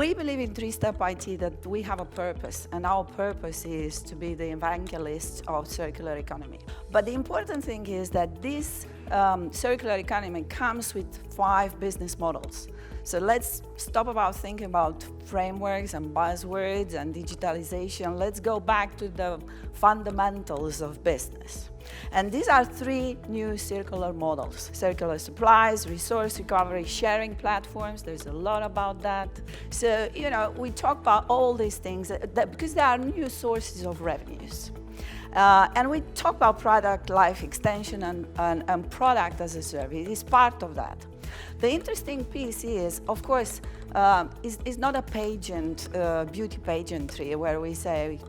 We believe in three-step IT that we have a purpose, and our purpose is to be the evangelists of circular economy. But the important thing is that this circular economy comes with 5 business models. So let's stop about thinking about frameworks and buzzwords and digitalization. Let's go back to the fundamentals of business. And these are 3 new circular models: circular supplies, resource recovery, sharing platforms. There's a lot about that. So, we talk about all these things because they are new sources of revenues. And we talk about product life extension and product as a service. It's part of that. The interesting piece is, of course, is not a pageant, beauty pageantry where we say,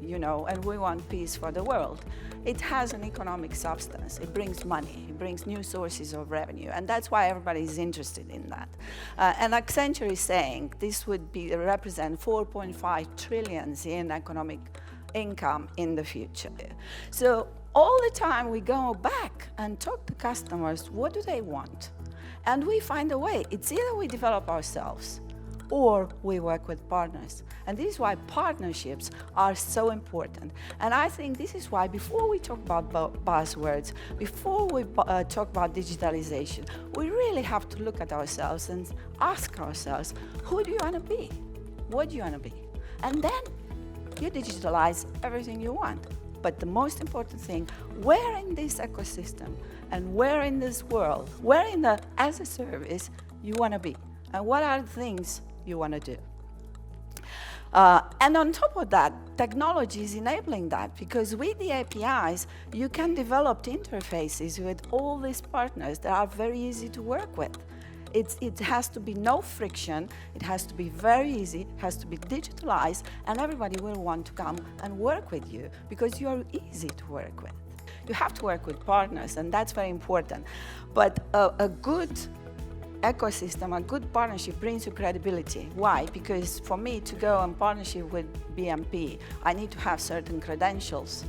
and we want peace for the world. It has an economic substance. It brings money. It brings new sources of revenue. And that's why everybody is interested in that. And Accenture is saying this would represent 4.5 trillion in economic income in the future. So all the time we go back and talk to customers, what do they want? And we find a way. It's either we develop ourselves or we work with partners. And this is why partnerships are so important. And I think this is why before we talk about buzzwords, before we talk about digitalization, we really have to look at ourselves and ask ourselves, who do you want to be? What do you want to be? And then you digitalize everything you want. But the most important thing, where in this ecosystem and where in this world, where in the as a service you want to be, and what are the things you want to do. And on top of that, technology is enabling that, because with the APIs, you can develop interfaces with all these partners that are very easy to work with. It has to be no friction, it has to be very easy, it has to be digitalized, and everybody will want to come and work with you because you are easy to work with. You have to work with partners, and that's very important. But a good ecosystem, a good partnership brings you credibility. Why? Because for me to go in partnership with BMP, I need to have certain credentials.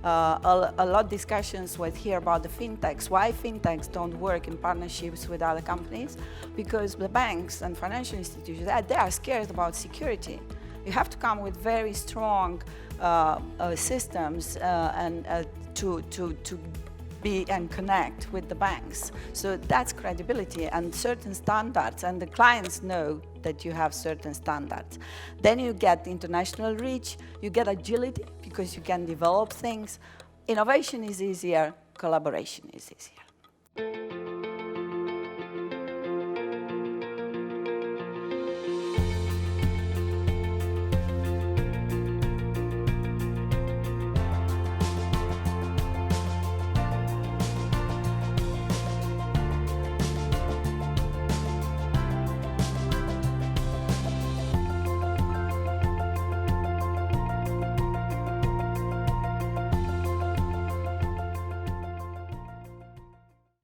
A lot of discussions with here about the fintechs. Why fintechs don't work in partnerships with other companies? Because the banks and financial institutions, they are scared about security. You have to come with very strong systems and to be and connect with the banks. So that's credibility and certain standards, and the clients know that you have certain standards. Then you get international reach, you get agility because you can develop things. Innovation is easier, collaboration is easier.